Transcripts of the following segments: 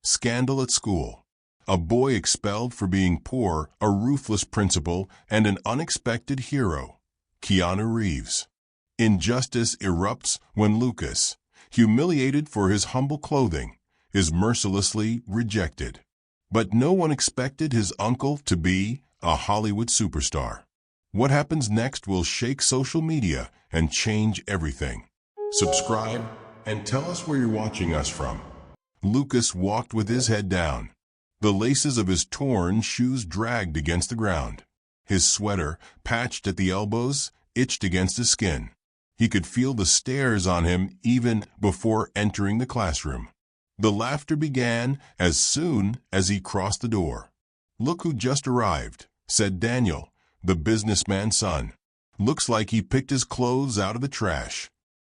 Scandal at school. A boy expelled for being poor, a ruthless principal, and an unexpected hero. Keanu Reeves. Injustice erupts when Lucas, humiliated for his humble clothing, is mercilessly rejected. But no one expected his uncle to be a Hollywood superstar. What happens next will shake social media and change everything. Subscribe and tell us where you're watching us from. Lucas walked with his head down. The laces of his torn shoes dragged against the ground. His sweater, patched at the elbows, itched against his skin. He could feel the stares on him even before entering the classroom. The laughter began as soon as he crossed the door. "Look who just arrived," said Daniel, the businessman's son. "Looks like he picked his clothes out of the trash."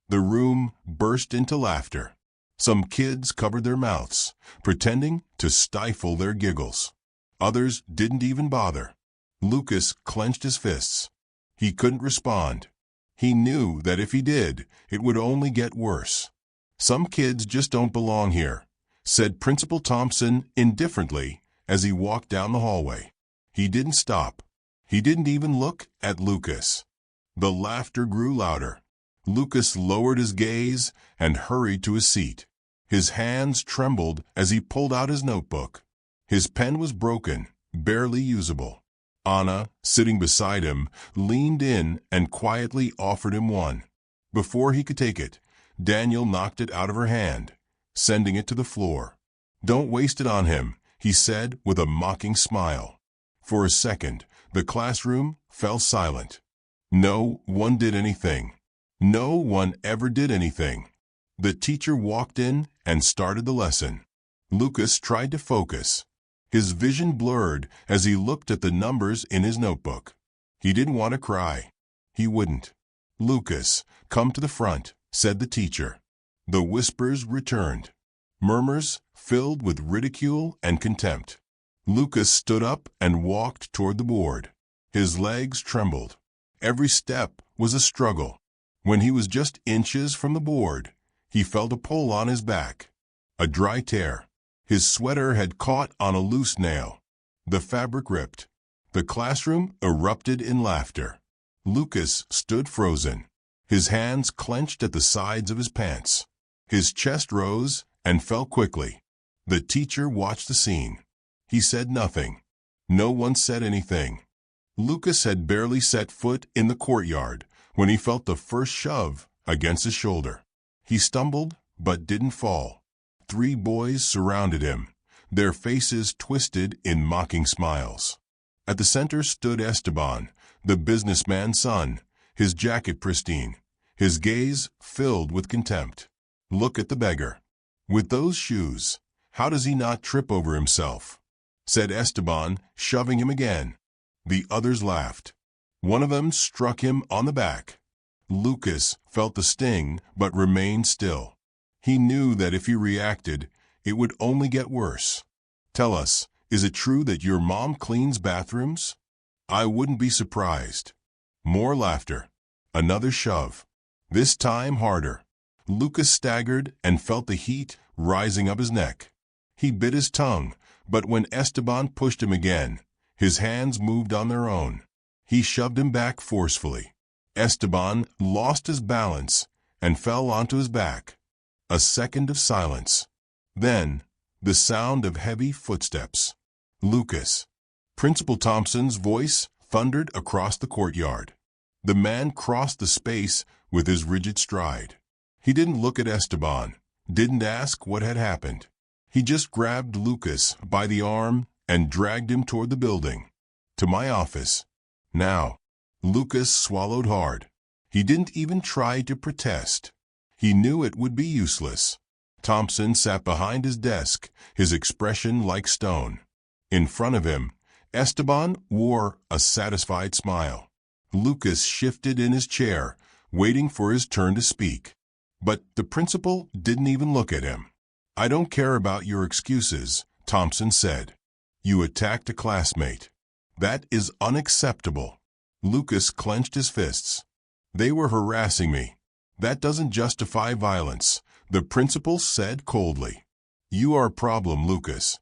The room burst into laughter. Some kids covered their mouths, pretending to stifle their giggles. Others didn't even bother. Lucas clenched his fists. He couldn't respond. He knew that if he did, it would only get worse. "Some kids just don't belong here," said Principal Thompson indifferently as he walked down the hallway. He didn't stop. He didn't even look at Lucas. The laughter grew louder. Lucas lowered his gaze and hurried to his seat. His hands trembled as he pulled out his notebook. His pen was broken, barely usable. Anna, sitting beside him, leaned in and quietly offered him one. Before he could take it, Daniel knocked it out of her hand, sending it to the floor. "Don't waste it on him," he said with a mocking smile. For a second, the classroom fell silent. No one did anything. No one ever did anything. The teacher walked in and started the lesson. Lucas tried to focus. His vision blurred as he looked at the numbers in his notebook. He didn't want to cry. He wouldn't. "Lucas, come to the front," said the teacher. The whispers returned. Murmurs filled with ridicule and contempt. Lucas stood up and walked toward the board. His legs trembled. Every step was a struggle. When he was just inches from the board, he felt a pull on his back. A dry tear. His sweater had caught on a loose nail. The fabric ripped. The classroom erupted in laughter. Lucas stood frozen. His hands clenched at the sides of his pants. His chest rose and fell quickly. The teacher watched the scene. He said nothing. No one said anything. Lucas had barely set foot in the courtyard when he felt the first shove against his shoulder. He stumbled, but didn't fall. 3 boys surrounded him, their faces twisted in mocking smiles. At the center stood Esteban, the businessman's son, his jacket pristine, his gaze filled with contempt. "Look at the beggar. With those shoes, how does he not trip over himself?" said Esteban, shoving him again. The others laughed. One of them struck him on the back. Lucas felt the sting but remained still. He knew that if he reacted, it would only get worse. "Tell us, is it true that your mom cleans bathrooms?" "I wouldn't be surprised." More laughter. Another shove. This time harder. Lucas staggered and felt the heat rising up his neck. He bit his tongue, but when Esteban pushed him again, his hands moved on their own. He shoved him back forcefully. Esteban lost his balance and fell onto his back. A second of silence. Then, the sound of heavy footsteps. "Lucas." Principal Thompson's voice thundered across the courtyard. The man crossed the space with his rigid stride. He didn't look at Esteban, didn't ask what had happened. He just grabbed Lucas by the arm and dragged him toward the building. "To my office. Now." Lucas swallowed hard. He didn't even try to protest. He knew it would be useless. Thompson sat behind his desk, his expression like stone. In front of him, Esteban wore a satisfied smile. Lucas shifted in his chair, waiting for his turn to speak. But the principal didn't even look at him. "I don't care about your excuses," Thompson said. "You attacked a classmate. That is unacceptable." Lucas clenched his fists. "They were harassing me. That doesn't justify violence," the principal said coldly. You are a problem, Lucas.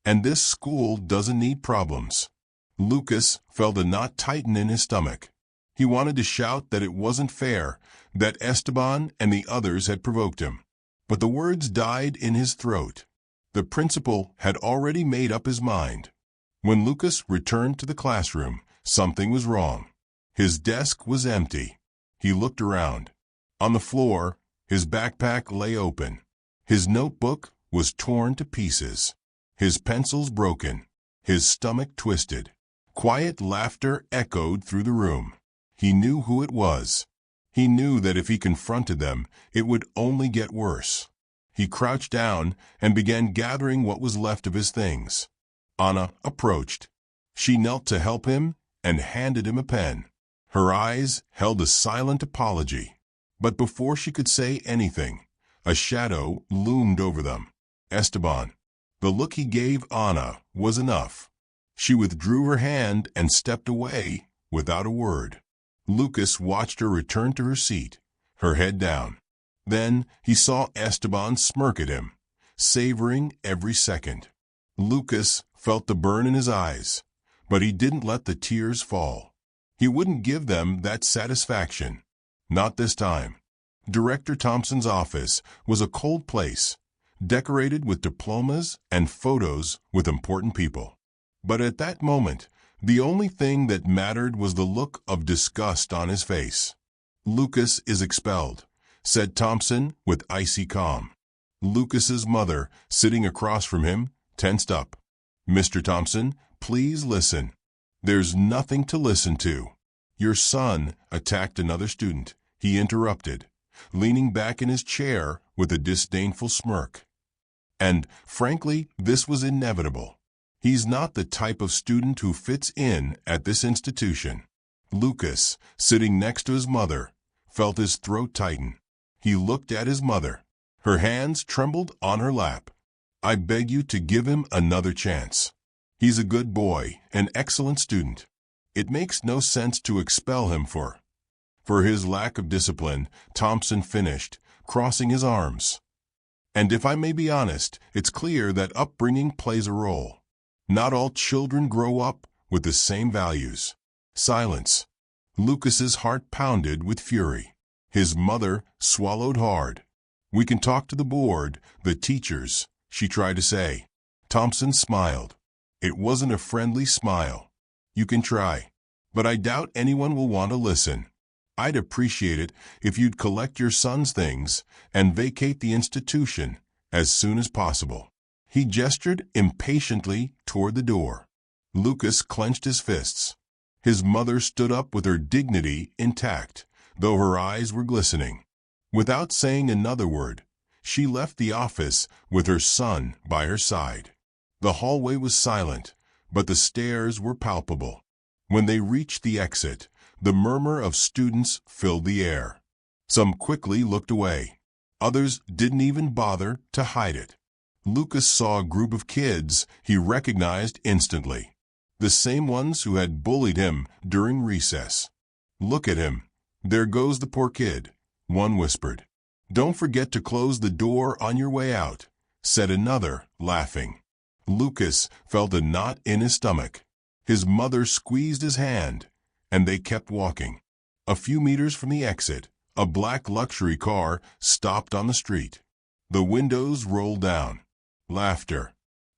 And this school doesn't need problems. Lucas felt a knot tighten in his stomach. He wanted to shout that it wasn't fair, that Esteban and the others had provoked him. But the words died in his throat. The principal had already made up his mind. When Lucas returned to the classroom, something was wrong. His desk was empty. He looked around. On the floor, his backpack lay open. His notebook was torn to pieces. His pencils broken. His stomach twisted. Quiet laughter echoed through the room. He knew who it was. He knew that if he confronted them, it would only get worse. He crouched down and began gathering what was left of his things. Anna approached. She knelt to help him and handed him a pen. Her eyes held a silent apology. But before she could say anything, a shadow loomed over them. Esteban. The look he gave Anna was enough. She withdrew her hand and stepped away without a word. Lucas watched her return to her seat, her head down. Then he saw Esteban smirk at him, savoring every second. Lucas felt the burn in his eyes, but he didn't let the tears fall. He wouldn't give them that satisfaction. Not this time. Director Thompson's office was a cold place, decorated with diplomas and photos with important people. But at that moment, the only thing that mattered was the look of disgust on his face. "Lucas is expelled," said Thompson with icy calm. Lucas's mother, sitting across from him, tensed up. "Mr. Thompson, please listen." "There's nothing to listen to. Your son attacked another student," he interrupted, leaning back in his chair with a disdainful smirk. "And, frankly, this was inevitable. He's not the type of student who fits in at this institution." Lucas, sitting next to his mother, felt his throat tighten. He looked at his mother. Her hands trembled on her lap. "I beg you to give him another chance. He's a good boy, an excellent student. It makes no sense to expel him for his lack of discipline," Thompson finished, crossing his arms. "And if I may be honest, it's clear that upbringing plays a role. Not all children grow up with the same values." Silence. Lucas's heart pounded with fury. His mother swallowed hard. "We can talk to the board, the teachers," she tried to say. Thompson smiled. It wasn't a friendly smile. "You can try, but I doubt anyone will want to listen. I'd appreciate it if you'd collect your son's things and vacate the institution as soon as possible." He gestured impatiently toward the door. Lucas clenched his fists. His mother stood up with her dignity intact, though her eyes were glistening. Without saying another word, she left the office with her son by her side. The hallway was silent, but the stairs were palpable. When they reached the exit, the murmur of students filled the air. Some quickly looked away. Others didn't even bother to hide it. Lucas saw a group of kids he recognized instantly. The same ones who had bullied him during recess. "Look at him. There goes the poor kid," one whispered. "Don't forget to close the door on your way out," said another, laughing. Lucas felt a knot in his stomach. His mother squeezed his hand, and they kept walking. A few meters from the exit, a black luxury car stopped on the street. The windows rolled down. Laughter.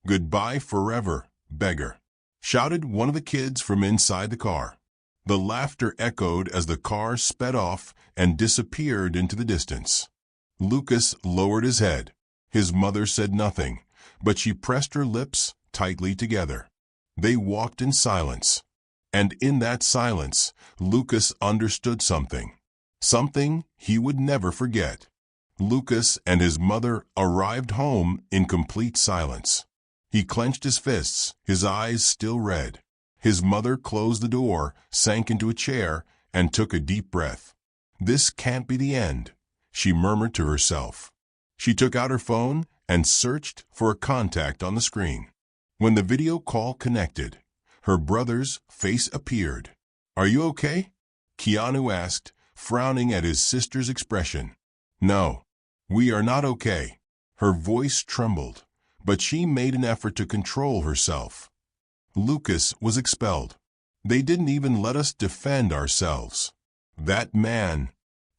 "Goodbye forever, beggar," shouted one of the kids from inside the car. The laughter echoed as the car sped off and disappeared into the distance. Lucas lowered his head. His mother said nothing, but she pressed her lips tightly together. They walked in silence. And in that silence, Lucas understood something. Something he would never forget. Lucas and his mother arrived home in complete silence. He clenched his fists, his eyes still red. His mother closed the door, sank into a chair, and took a deep breath. "This can't be the end," she murmured to herself. She took out her phone and searched for a contact on the screen. When the video call connected, her brother's face appeared. "Are you okay?" Keanu asked, frowning at his sister's expression. "No, we are not okay." Her voice trembled, but she made an effort to control herself. Lucas was expelled. They didn't even let us defend ourselves. That man,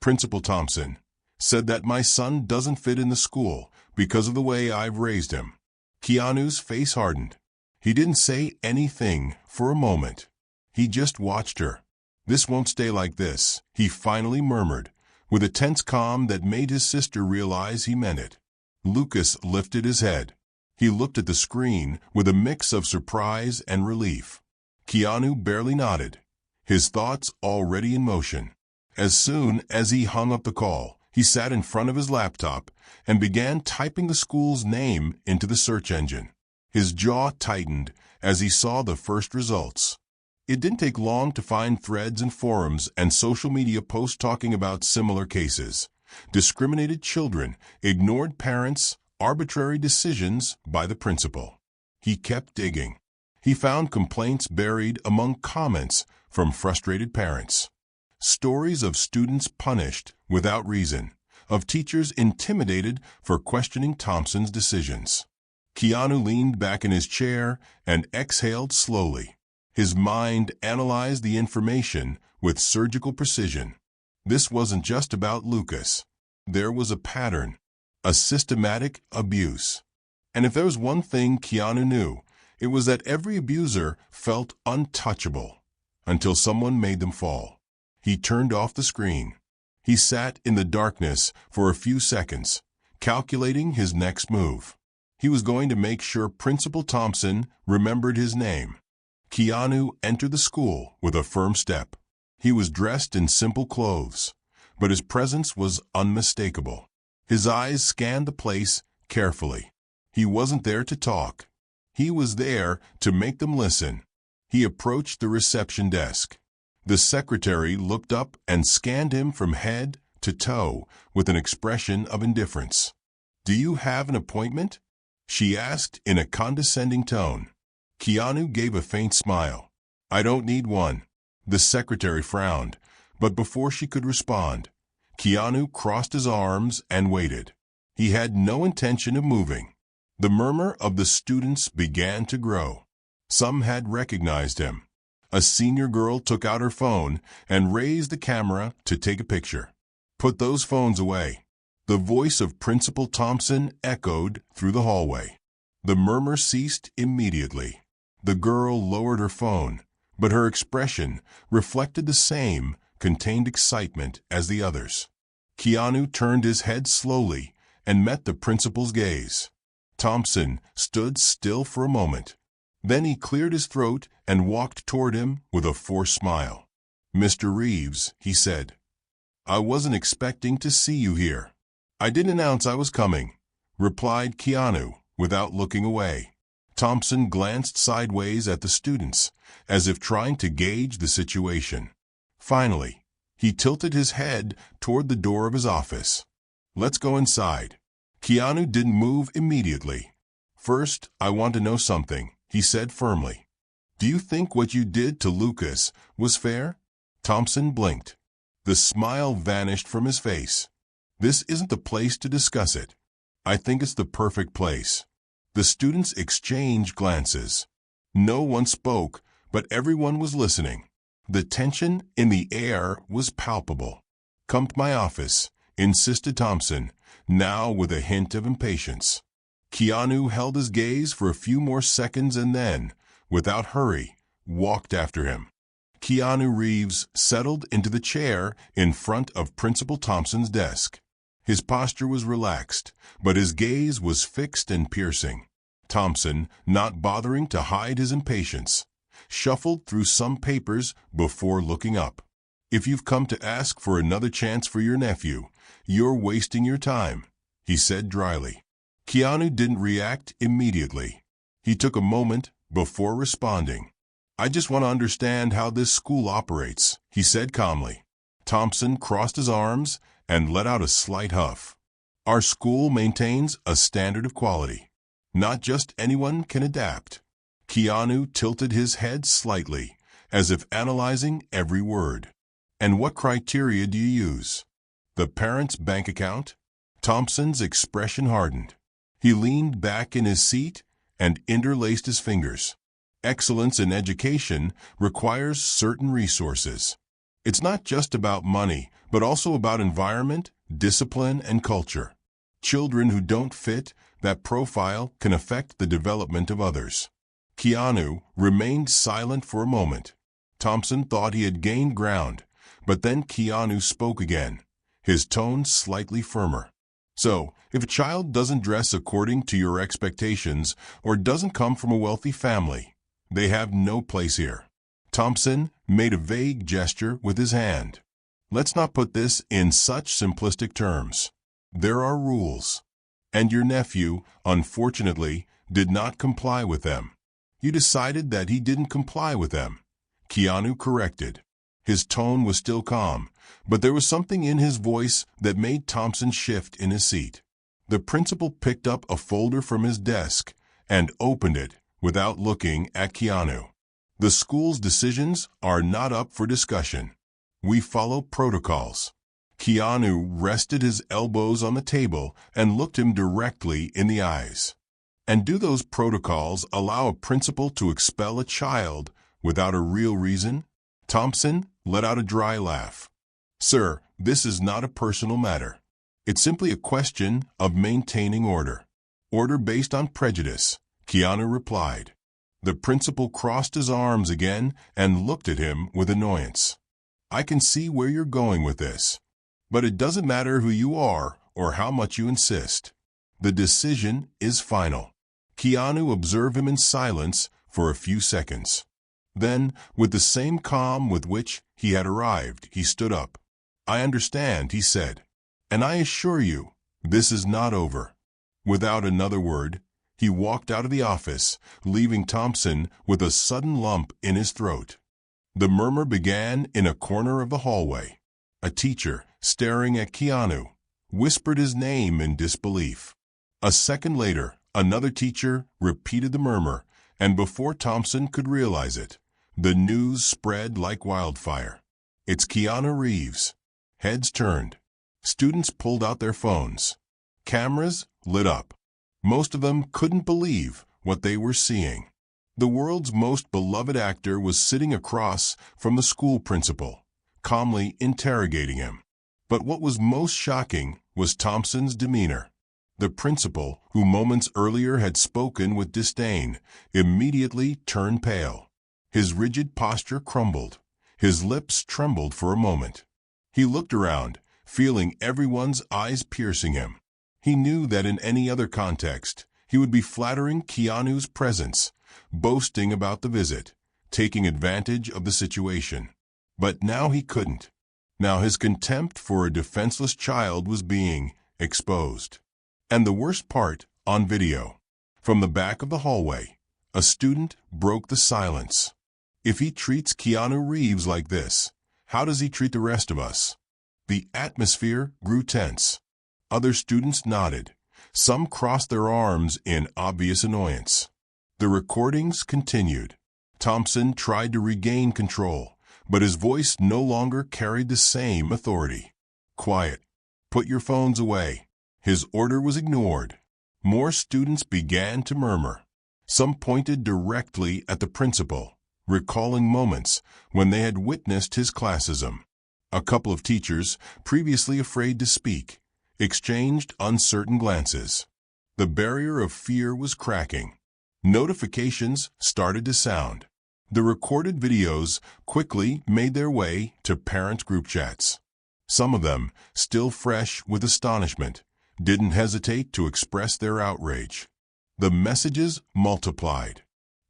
Principal Thompson, said that my son doesn't fit in the school because of the way I've raised him. Keanu's face hardened. He didn't say anything for a moment. He just watched her. "This won't stay like this," he finally murmured, with a tense calm that made his sister realize he meant it. Lucas lifted his head. He looked at the screen with a mix of surprise and relief. Keanu barely nodded, his thoughts already in motion. As soon as he hung up the call, he sat in front of his laptop and began typing the school's name into the search engine. His jaw tightened as he saw the first results. It didn't take long to find threads and forums and social media posts talking about similar cases. Discriminated children, ignored parents, arbitrary decisions by the principal. He kept digging. He found complaints buried among comments from frustrated parents. Stories of students punished without reason, of teachers intimidated for questioning Thompson's decisions. Keanu leaned back in his chair and exhaled slowly. His mind analyzed the information with surgical precision. This wasn't just about Lucas. There was a pattern, a systematic abuse. And if there was one thing Keanu knew, it was that every abuser felt untouchable until someone made them fall. He turned off the screen. He sat in the darkness for a few seconds, calculating his next move. He was going to make sure Principal Thompson remembered his name. Keanu entered the school with a firm step. He was dressed in simple clothes, but his presence was unmistakable. His eyes scanned the place carefully. He wasn't there to talk. He was there to make them listen. He approached the reception desk. The secretary looked up and scanned him from head to toe with an expression of indifference. "Do you have an appointment?" she asked in a condescending tone. Keanu gave a faint smile. "I don't need one." The secretary frowned, but before she could respond, Keanu crossed his arms and waited. He had no intention of moving. The murmur of the students began to grow. Some had recognized him. A senior girl took out her phone and raised the camera to take a picture. "Put those phones away." The voice of Principal Thompson echoed through the hallway. The murmur ceased immediately. The girl lowered her phone, but her expression reflected the same contained excitement as the others. Keanu turned his head slowly and met the principal's gaze. Thompson stood still for a moment. Then he cleared his throat and walked toward him with a forced smile. "Mr. Reeves," he said, "I wasn't expecting to see you here." "I didn't announce I was coming," replied Keanu without looking away. Thompson glanced sideways at the students, as if trying to gauge the situation. Finally, he tilted his head toward the door of his office. "Let's go inside." Keanu didn't move immediately. "First, I want to know something," he said firmly. "Do you think what you did to Lucas was fair?" Thompson blinked. The smile vanished from his face. "This isn't the place to discuss it." "I think it's the perfect place." The students exchanged glances. No one spoke, but everyone was listening. The tension in the air was palpable. "Come to my office," insisted Thompson, now with a hint of impatience. Keanu held his gaze for a few more seconds and then, without hurry, walked after him. Keanu Reeves settled into the chair in front of Principal Thompson's desk. His posture was relaxed, but his gaze was fixed and piercing. Thompson, not bothering to hide his impatience, shuffled through some papers before looking up. "If you've come to ask for another chance for your nephew, you're wasting your time," he said dryly. Keanu didn't react immediately. He took a moment before responding. "I just want to understand how this school operates," he said calmly. Thompson crossed his arms and let out a slight huff. "Our school maintains a standard of quality. Not just anyone can adapt." Keanu tilted his head slightly, as if analyzing every word. "And what criteria do you use?" "The parent's bank account?" Thompson's expression hardened. He leaned back in his seat and interlaced his fingers. Excellence in education requires certain resources. It's not just about money, but also about environment, discipline, and culture. Children who don't fit that profile can affect the development of others. Keanu remained silent for a moment. Thompson thought he had gained ground, but then Keanu spoke again, his tone slightly firmer. So, if a child doesn't dress according to your expectations or doesn't come from a wealthy family, they have no place here. Thompson made a vague gesture with his hand. Let's not put this in such simplistic terms. There are rules. And your nephew, unfortunately, did not comply with them. You decided that he didn't comply with them. Keanu corrected. His tone was still calm, but there was something in his voice that made Thompson shift in his seat. The principal picked up a folder from his desk and opened it without looking at Keanu. The school's decisions are not up for discussion. We follow protocols. Keanu rested his elbows on the table and looked him directly in the eyes. And do those protocols allow a principal to expel a child without a real reason? Thompson let out a dry laugh. Sir, this is not a personal matter. It's simply a question of maintaining order. Order based on prejudice, Keanu replied. The principal crossed his arms again and looked at him with annoyance. I can see where you're going with this. But it doesn't matter who you are or how much you insist. The decision is final. Keanu observed him in silence for a few seconds. Then, with the same calm with which he had arrived, he stood up. I understand, he said. And I assure you, this is not over. Without another word, he walked out of the office, leaving Thompson with a sudden lump in his throat. The murmur began in a corner of the hallway. A teacher, staring at Keanu, whispered his name in disbelief. A second later, another teacher repeated the murmur, and before Thompson could realize it, the news spread like wildfire. It's Keanu Reeves. Heads turned. Students pulled out their phones. Cameras lit up. Most of them couldn't believe what they were seeing. The world's most beloved actor was sitting across from the school principal, calmly interrogating him. But what was most shocking was Thompson's demeanor. The principal, who moments earlier had spoken with disdain, immediately turned pale. His rigid posture crumbled. His lips trembled for a moment. He looked around, feeling everyone's eyes piercing him. He knew that in any other context, he would be flattering Keanu's presence, boasting about the visit, taking advantage of the situation. But now he couldn't. Now his contempt for a defenseless child was being exposed. And the worst part, on video. From the back of the hallway, a student broke the silence. If he treats Keanu Reeves like this, how does he treat the rest of us? The atmosphere grew tense. Other students nodded. Some crossed their arms in obvious annoyance. The recordings continued. Thompson tried to regain control, but his voice no longer carried the same authority. Quiet. Put your phones away. His order was ignored. More students began to murmur. Some pointed directly at the principal, recalling moments when they had witnessed his classism. A couple of teachers, previously afraid to speak, exchanged uncertain glances. The barrier of fear was cracking. Notifications started to sound. The recorded videos quickly made their way to parent group chats. Some of them, still fresh with astonishment, didn't hesitate to express their outrage. The messages multiplied.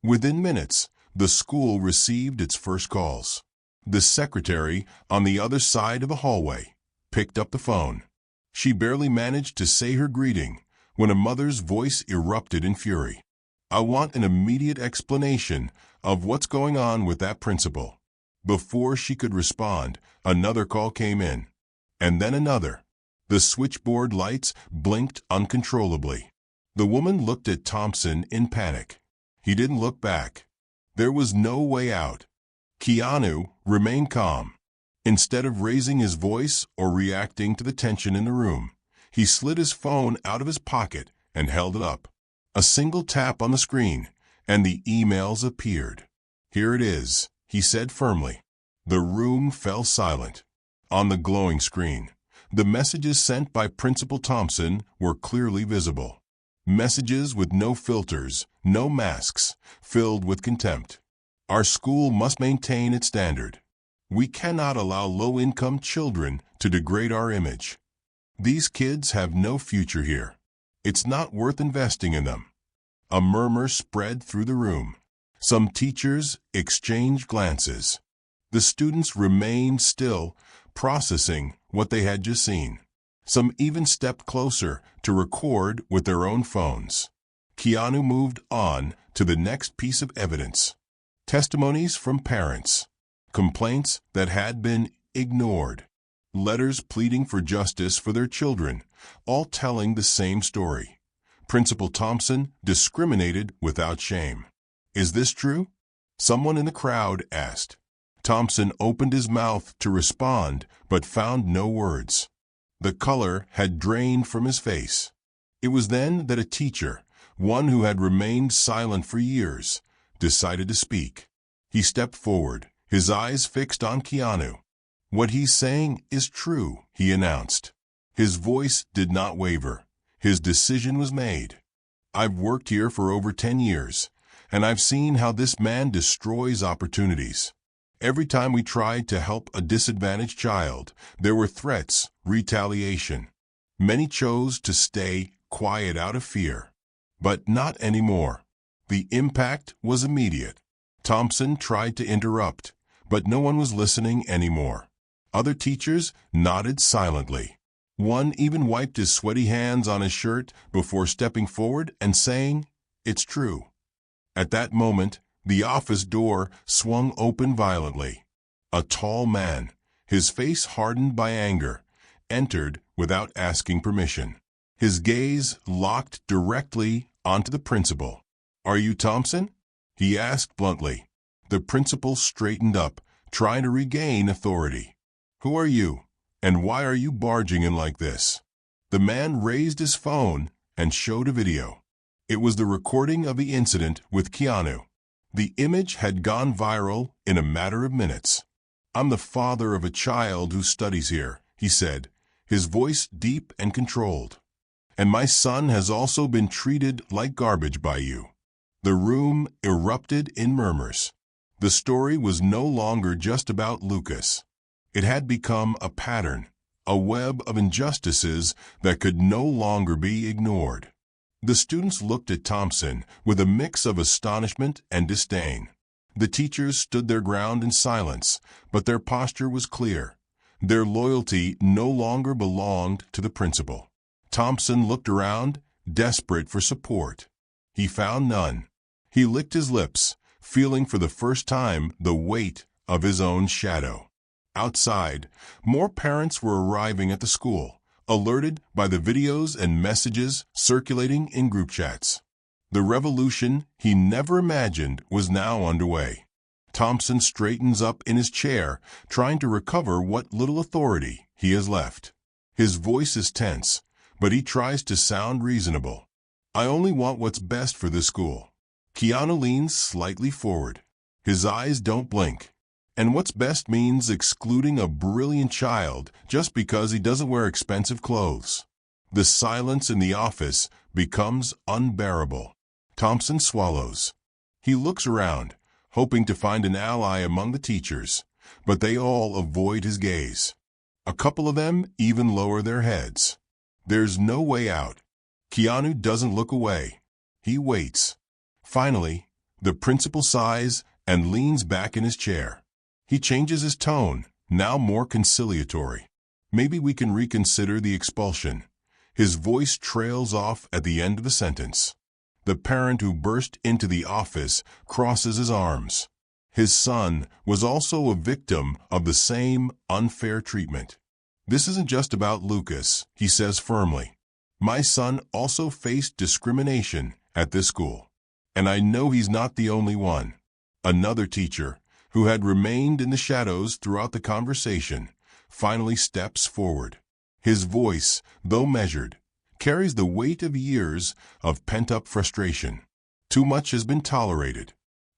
Within minutes, the school received its first calls. The secretary, on the other side of the hallway, picked up the phone. She barely managed to say her greeting when a mother's voice erupted in fury. I want an immediate explanation of what's going on with that principal. Before she could respond, another call came in. And then another. The switchboard lights blinked uncontrollably. The woman looked at Thompson in panic. He didn't look back. There was no way out. Keanu remained calm. Instead of raising his voice or reacting to the tension in the room, he slid his phone out of his pocket and held it up. A single tap on the screen, and the emails appeared. "Here it is," he said firmly. The room fell silent. On the glowing screen, the messages sent by Principal Thompson were clearly visible. Messages with no filters, no masks, filled with contempt. "Our school must maintain its standard. We cannot allow low-income children to degrade our image. These kids have no future here. It's not worth investing in them." A murmur spread through the room. Some teachers exchanged glances. The students remained still, processing what they had just seen. Some even stepped closer to record with their own phones. Keanu moved on to the next piece of evidence. Testimonies from parents. Complaints that had been ignored. Letters pleading for justice for their children, all telling the same story. Principal Thompson discriminated without shame. "Is this true?" Someone in the crowd asked. Thompson opened his mouth to respond, but found no words. The color had drained from his face. It was then that a teacher, one who had remained silent for years, decided to speak. He stepped forward, his eyes fixed on Keanu. "What he's saying is true," he announced. His voice did not waver. His decision was made. "I've worked here for over 10 years, and I've seen how this man destroys opportunities. Every time we tried to help a disadvantaged child, there were threats, retaliation. Many chose to stay quiet out of fear. But not anymore." The impact was immediate. Thompson tried to interrupt, but no one was listening anymore. Other teachers nodded silently. One even wiped his sweaty hands on his shirt before stepping forward and saying, "It's true." At that moment, the office door swung open violently. A tall man, his face hardened by anger, entered without asking permission. His gaze locked directly onto the principal. "Are you Thompson?" he asked bluntly. The principal straightened up, trying to regain authority. "Who are you, and why are you barging in like this?" The man raised his phone and showed a video. It was the recording of the incident with Keanu. The image had gone viral in a matter of minutes. "I'm the father of a child who studies here," he said, his voice deep and controlled. "And my son has also been treated like garbage by you." The room erupted in murmurs. The story was no longer just about Lucas. It had become a pattern, a web of injustices that could no longer be ignored. The students looked at Thompson with a mix of astonishment and disdain. The teachers stood their ground in silence, but their posture was clear. Their loyalty no longer belonged to the principal. Thompson looked around, desperate for support. He found none. He licked his lips, feeling for the first time the weight of his own shadow. Outside, more parents were arriving at the school, alerted by the videos and messages circulating in group chats. The revolution he never imagined was now underway. Thompson straightens up in his chair, trying to recover what little authority he has left. His voice is tense, but he tries to sound reasonable. "I only want what's best for this school." Keanu leans slightly forward. His eyes don't blink. And what's best means excluding a brilliant child just because he doesn't wear expensive clothes. The silence in the office becomes unbearable. Thompson swallows. He looks around, hoping to find an ally among the teachers, but they all avoid his gaze. A couple of them even lower their heads. There's no way out. Keanu doesn't look away. He waits. Finally, the principal sighs and leans back in his chair. He changes his tone, now more conciliatory. "Maybe we can reconsider the expulsion." His voice trails off at the end of the sentence. The parent who burst into the office crosses his arms. His son was also a victim of the same unfair treatment. "This isn't just about Lucas," he says firmly. "My son also faced discrimination at this school. And I know he's not the only one." Another teacher, who had remained in the shadows throughout the conversation, finally steps forward. His voice, though measured, carries the weight of years of pent-up frustration. Too much has been tolerated.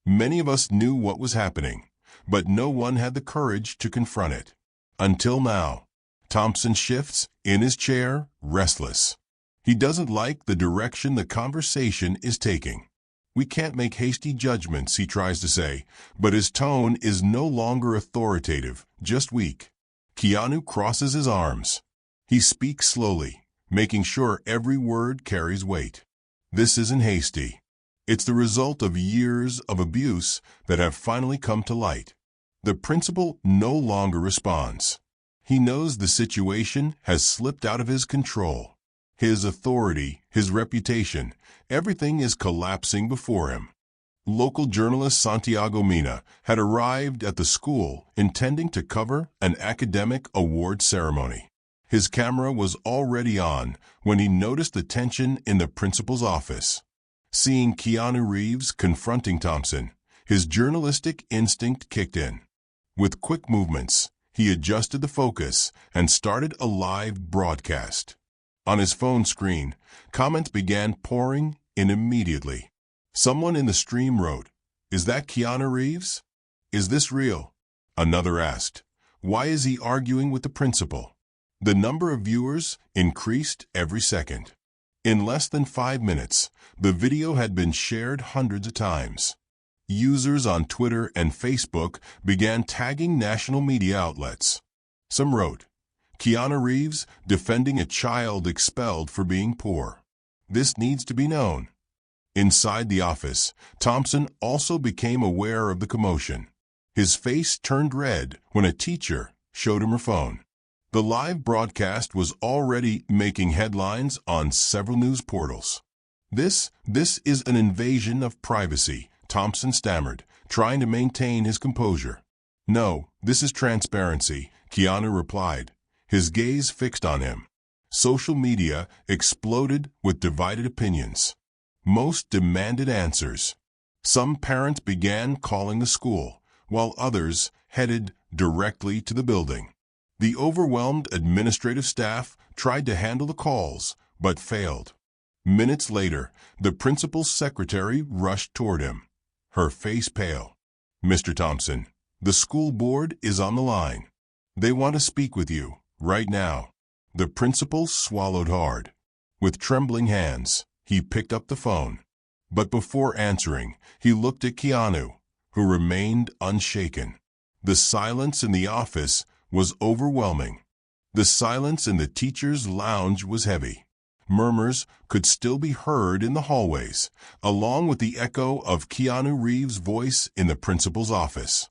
Many of us knew what was happening, but no one had the courage to confront it. Until now. Thompson shifts in his chair, restless. He doesn't like the direction the conversation is taking. We can't make hasty judgments, he tries to say, but his tone is no longer authoritative, just weak. Keanu crosses his arms. He speaks slowly, making sure every word carries weight. This isn't hasty. It's the result of years of abuse that have finally come to light. The principal no longer responds. He knows the situation has slipped out of his control. His authority, his reputation, everything is collapsing before him. Local journalist Santiago Mina had arrived at the school intending to cover an academic award ceremony. His camera was already on when he noticed the tension in the principal's office. Seeing Keanu Reeves confronting Thompson, his journalistic instinct kicked in. With quick movements, he adjusted the focus and started a live broadcast. On his phone screen, comments began pouring in immediately. Someone in the stream wrote, "Is that Keanu Reeves? Is this real?" Another asked, "Why is he arguing with the principal?" The number of viewers increased every second. In less than 5 minutes, the video had been shared hundreds of times. Users on Twitter and Facebook began tagging national media outlets. Some wrote, "Keanu Reeves defending a child expelled for being poor. This needs to be known." Inside the office, Thompson also became aware of the commotion. His face turned red when a teacher showed him her phone. The live broadcast was already making headlines on several news portals. This is an invasion of privacy," Thompson stammered, trying to maintain his composure. "No, this is transparency," Keanu replied, his gaze fixed on him. Social media exploded with divided opinions. Most demanded answers. Some parents began calling the school, while others headed directly to the building. The overwhelmed administrative staff tried to handle the calls, but failed. Minutes later, the principal's secretary rushed toward him, her face pale. "Mr. Thompson, the school board is on the line. They want to speak with you, right now." The principal swallowed hard. With trembling hands, he picked up the phone. But before answering, he looked at Keanu, who remained unshaken. The silence in the office was overwhelming. The silence in the teacher's lounge was heavy. Murmurs could still be heard in the hallways, along with the echo of Keanu Reeves' voice in the principal's office.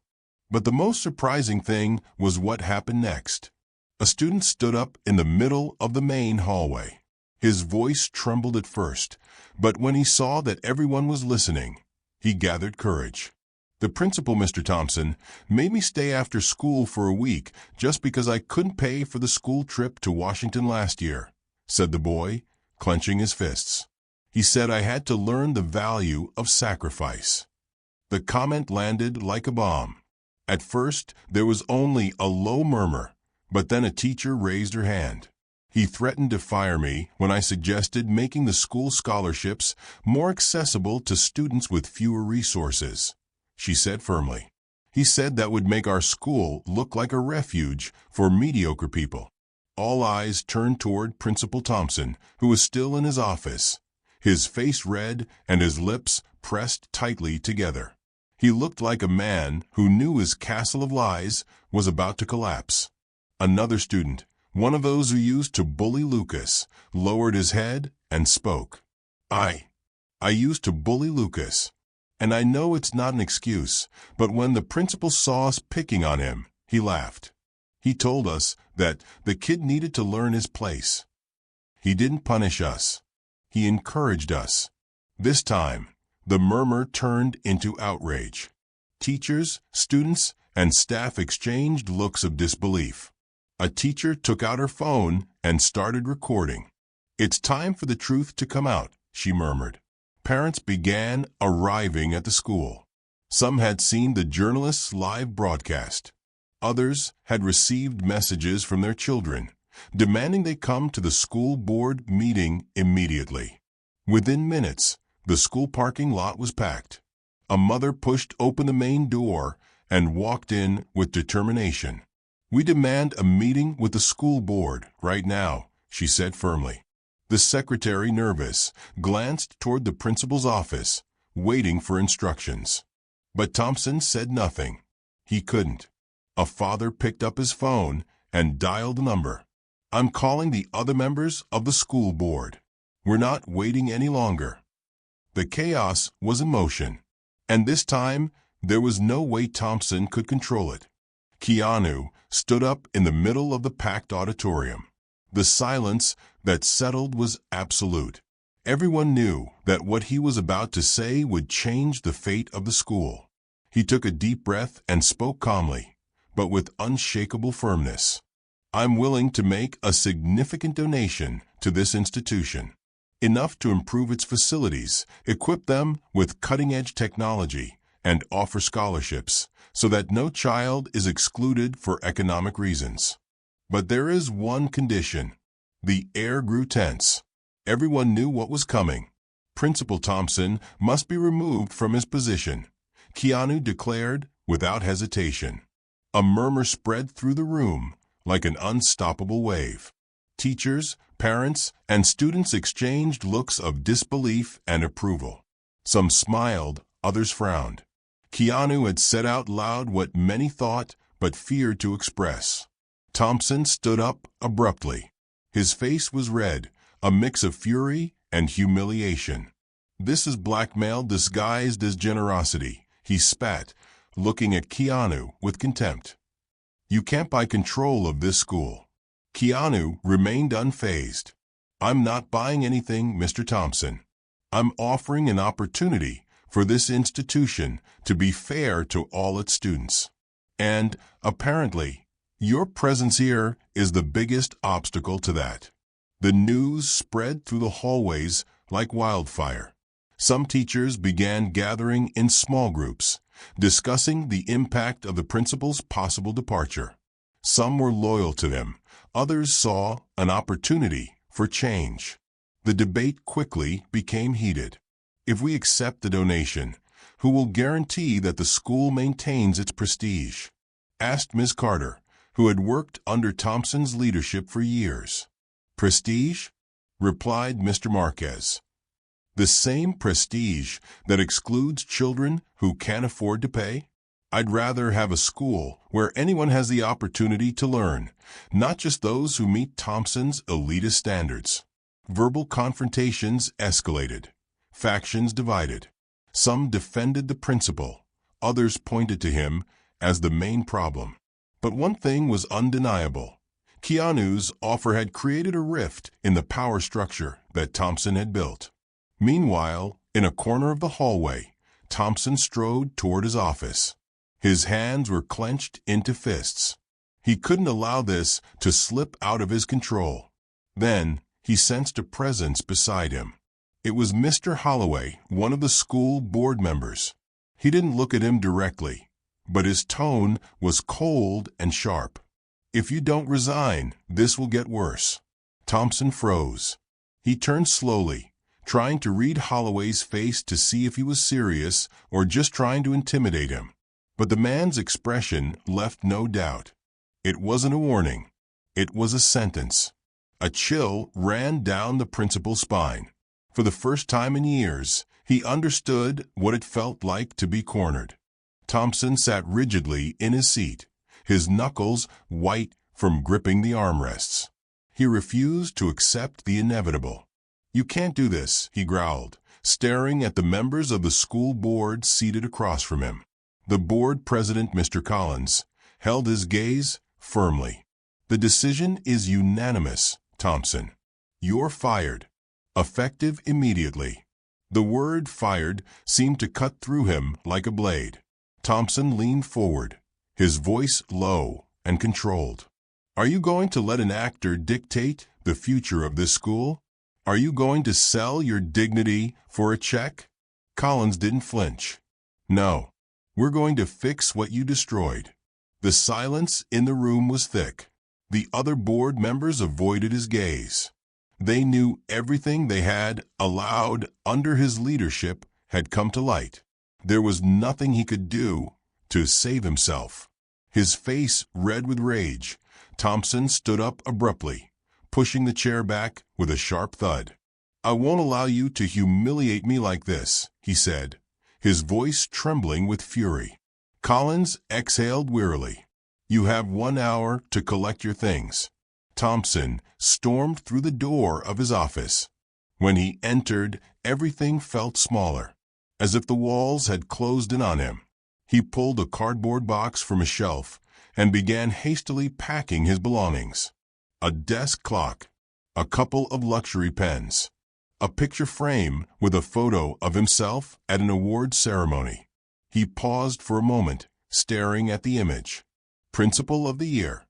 But the most surprising thing was what happened next. A student stood up in the middle of the main hallway. His voice trembled at first, but when he saw that everyone was listening, he gathered courage. "The principal, Mr. Thompson, made me stay after school for a week just because I couldn't pay for the school trip to Washington last year," said the boy, clenching his fists. "He said I had to learn the value of sacrifice." The comment landed like a bomb. At first, there was only a low murmur, but then a teacher raised her hand. "He threatened to fire me when I suggested making the school scholarships more accessible to students with fewer resources," she said firmly. "He said that would make our school look like a refuge for mediocre people." All eyes turned toward Principal Thompson, who was still in his office, his face red and his lips pressed tightly together. He looked like a man who knew his castle of lies was about to collapse. Another student, one of those who used to bully Lucas, lowered his head and spoke. I used to bully Lucas. And I know it's not an excuse, but when the principal saw us picking on him, he laughed. He told us that the kid needed to learn his place. He didn't punish us. He encouraged us." This time, the murmur turned into outrage. Teachers, students, and staff exchanged looks of disbelief. A teacher took out her phone and started recording. "It's time for the truth to come out," she murmured. Parents began arriving at the school. Some had seen the journalist's live broadcast. Others had received messages from their children, demanding they come to the school board meeting immediately. Within minutes, the school parking lot was packed. A mother pushed open the main door and walked in with determination. "We demand a meeting with the school board right now," she said firmly. The secretary, nervous, glanced toward the principal's office, waiting for instructions. But Thompson said nothing. He couldn't. A father picked up his phone and dialed the number. "I'm calling the other members of the school board. We're not waiting any longer." The chaos was in motion, and this time there was no way Thompson could control it. Keanu stood up in the middle of the packed auditorium. The silence that settled was absolute. Everyone knew that what he was about to say would change the fate of the school. He took a deep breath and spoke calmly, but with unshakable firmness. "I'm willing to make a significant donation to this institution, enough to improve its facilities, equip them with cutting-edge technology, and offer scholarships, so that no child is excluded for economic reasons. But there is one condition." The air grew tense. Everyone knew what was coming. Principal Thompson must be removed from his position, Keanu declared without hesitation. A murmur spread through the room like an unstoppable wave. Teachers, parents, and students exchanged looks of disbelief and approval. Some smiled, others frowned. Keanu had said out loud what many thought but feared to express. Thompson stood up abruptly. His face was red, a mix of fury and humiliation. "This is blackmail disguised as generosity," he spat, looking at Keanu with contempt. "You can't buy control of this school." Keanu remained unfazed. "I'm not buying anything, Mr. Thompson. I'm offering an opportunity for this institution to be fair to all its students. And, apparently, your presence here is the biggest obstacle to that." The news spread through the hallways like wildfire. Some teachers began gathering in small groups, discussing the impact of the principal's possible departure. Some were loyal to them. Others saw an opportunity for change. The debate quickly became heated. "If we accept the donation, who will guarantee that the school maintains its prestige?" asked Ms. Carter, who had worked under Thompson's leadership for years. "Prestige?" replied Mr. Marquez. "The same prestige that excludes children who can't afford to pay? I'd rather have a school where anyone has the opportunity to learn, not just those who meet Thompson's elitist standards." Verbal confrontations escalated. Factions divided. Some defended the principal. Others pointed to him as the main problem. But one thing was undeniable. Keanu's offer had created a rift in the power structure that Thompson had built. Meanwhile, in a corner of the hallway, Thompson strode toward his office. His hands were clenched into fists. He couldn't allow this to slip out of his control. Then, he sensed a presence beside him. It was Mr. Holloway, one of the school board members. He didn't look at him directly, but his tone was cold and sharp. "If you don't resign, this will get worse." Thompson froze. He turned slowly, trying to read Holloway's face to see if he was serious or just trying to intimidate him. But the man's expression left no doubt. It wasn't a warning. It was a sentence. A chill ran down the principal's spine. For the first time in years, he understood what it felt like to be cornered. Thompson sat rigidly in his seat, his knuckles white from gripping the armrests. He refused to accept the inevitable. "You can't do this," he growled, staring at the members of the school board seated across from him. The board president, Mr. Collins, held his gaze firmly. "The decision is unanimous, Thompson. You're fired. Effective immediately." The word "fired" seemed to cut through him like a blade. Thompson leaned forward, his voice low and controlled. "Are you going to let an actor dictate the future of this school? Are you going to sell your dignity for a check?" Collins didn't flinch. "No. We're going to fix what you destroyed." The silence in the room was thick. The other board members avoided his gaze. They knew everything they had allowed under his leadership had come to light. There was nothing he could do to save himself. His face red with rage, Thompson stood up abruptly, pushing the chair back with a sharp thud. "I won't allow you to humiliate me like this," he said, his voice trembling with fury. Collins exhaled wearily. "You have 1 hour to collect your things." Thompson stormed through the door of his office. When he entered, everything felt smaller, as if the walls had closed in on him. He pulled a cardboard box from a shelf and began hastily packing his belongings. A desk clock, a couple of luxury pens, a picture frame with a photo of himself at an awards ceremony. He paused for a moment, staring at the image. Principal of the Year.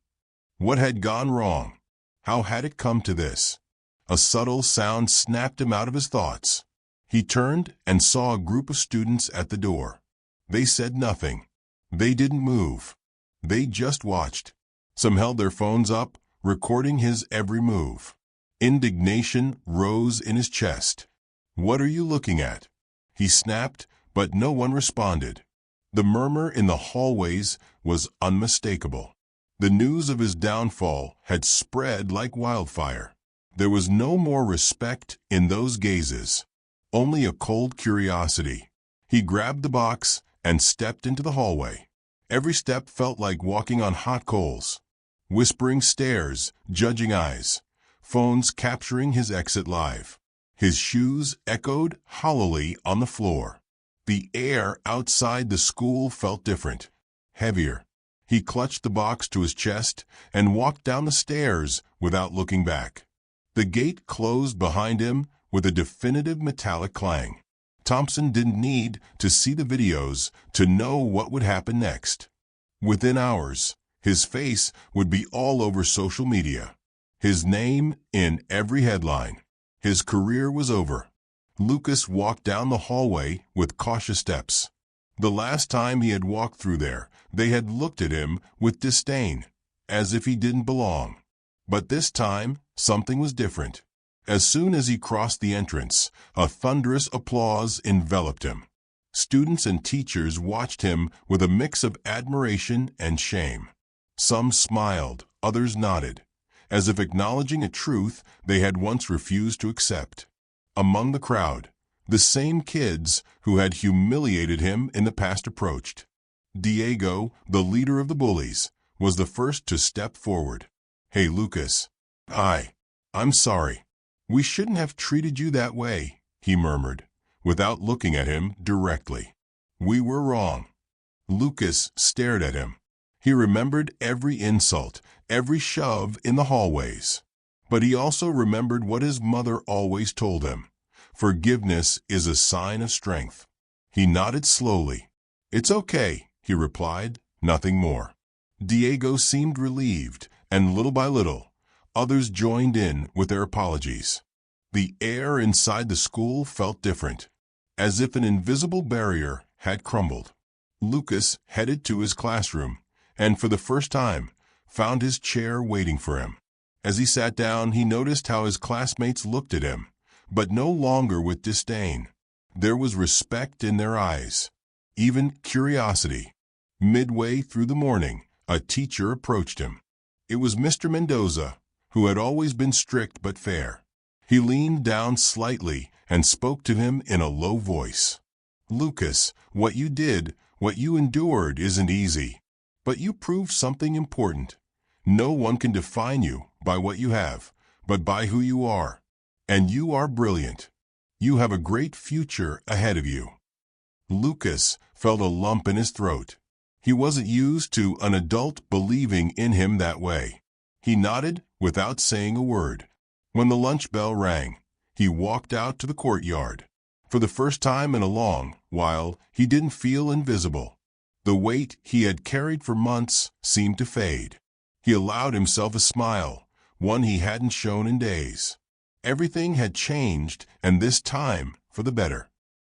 What had gone wrong? How had it come to this? A subtle sound snapped him out of his thoughts. He turned and saw a group of students at the door. They said nothing. They didn't move. They just watched. Some held their phones up, recording his every move. Indignation rose in his chest. "What are you looking at?" he snapped, but no one responded. The murmur in the hallways was unmistakable. The news of his downfall had spread like wildfire. There was no more respect in those gazes, only a cold curiosity. He grabbed the box and stepped into the hallway. Every step felt like walking on hot coals. Whispering stares, judging eyes, phones capturing his exit live. His shoes echoed hollowly on the floor. The air outside the school felt different, heavier. He clutched the box to his chest and walked down the stairs without looking back. The gate closed behind him with a definitive metallic clang. Thompson didn't need to see the videos to know what would happen next. Within hours, his face would be all over social media. His name in every headline. His career was over. Lucas walked down the hallway with cautious steps. The last time he had walked through there, they had looked at him with disdain, as if he didn't belong. But this time, something was different. As soon as he crossed the entrance, a thunderous applause enveloped him. Students and teachers watched him with a mix of admiration and shame. Some smiled, others nodded, as if acknowledging a truth they had once refused to accept. Among the crowd, the same kids who had humiliated him in the past approached. Diego, the leader of the bullies, was the first to step forward. "Hey, Lucas. I'm sorry. We shouldn't have treated you that way," he murmured, without looking at him directly. "We were wrong." Lucas stared at him. He remembered every insult, every shove in the hallways. But he also remembered what his mother always told him. Forgiveness is a sign of strength. He nodded slowly. "It's okay," he replied, nothing more. Diego seemed relieved, and little by little, others joined in with their apologies. The air inside the school felt different, as if an invisible barrier had crumbled. Lucas headed to his classroom, and for the first time, found his chair waiting for him. As he sat down, he noticed how his classmates looked at him, but no longer with disdain. There was respect in their eyes, even curiosity. Midway through the morning, a teacher approached him. It was Mr. Mendoza, who had always been strict but fair. He leaned down slightly and spoke to him in a low voice. "Lucas, what you did, what you endured isn't easy, but you proved something important. No one can define you by what you have, but by who you are. And you are brilliant. You have a great future ahead of you." Lucas felt a lump in his throat. He wasn't used to an adult believing in him that way. He nodded without saying a word. When the lunch bell rang, he walked out to the courtyard. For the first time in a long while, he didn't feel invisible. The weight he had carried for months seemed to fade. He allowed himself a smile, one he hadn't shown in days. Everything had changed, and this time for the better.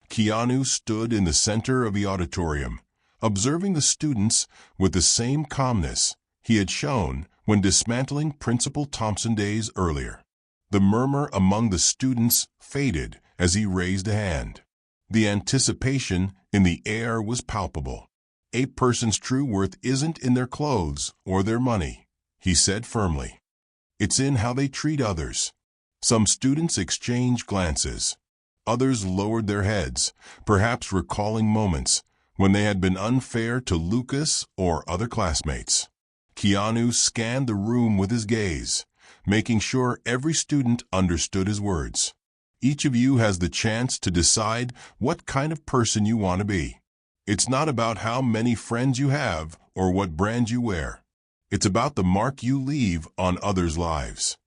Keanu stood in the center of the auditorium, observing the students with the same calmness he had shown when dismantling Principal Thompson days earlier. The murmur among the students faded as he raised a hand. The anticipation in the air was palpable. A person's true worth isn't in their clothes or their money, he said firmly. It's in how they treat others. Some students exchanged glances. Others lowered their heads, perhaps recalling moments when they had been unfair to Lucas or other classmates. Keanu scanned the room with his gaze, making sure every student understood his words. Each of you has the chance to decide what kind of person you want to be. It's not about how many friends you have or what brand you wear. It's about the mark you leave on others' lives.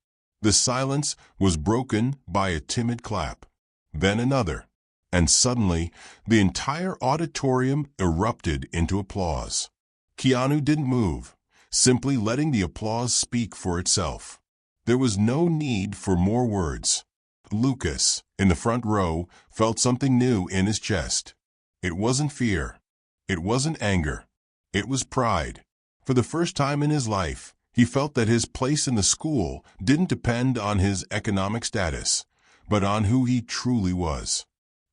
The silence was broken by a timid clap, then another, and suddenly the entire auditorium erupted into applause. Keanu didn't move, simply letting the applause speak for itself. There was no need for more words. Lucas, in the front row, felt something new in his chest. It wasn't fear. It wasn't anger. It was pride. For the first time in his life, he felt that his place in the school didn't depend on his economic status, but on who he truly was.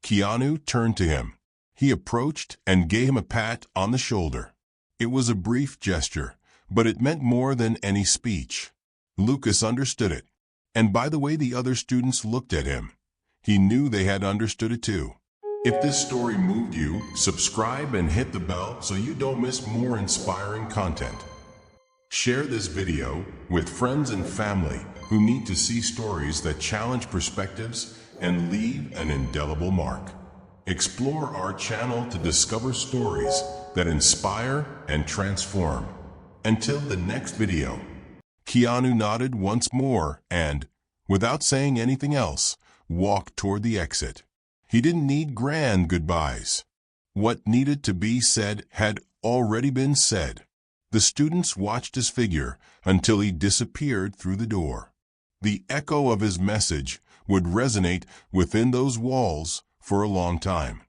Keanu turned to him. He approached and gave him a pat on the shoulder. It was a brief gesture, but it meant more than any speech. Lucas understood it, and by the way the other students looked at him, he knew they had understood it too. If this story moved you, subscribe and hit the bell so you don't miss more inspiring content. Share this video with friends and family who need to see stories that challenge perspectives and leave an indelible mark. Explore our channel to discover stories that inspire and transform. Until the next video. Keanu nodded once more and, without saying anything else, walked toward the exit. He didn't need grand goodbyes. What needed to be said had already been said. The students watched his figure until he disappeared through the door. The echo of his message would resonate within those walls for a long time.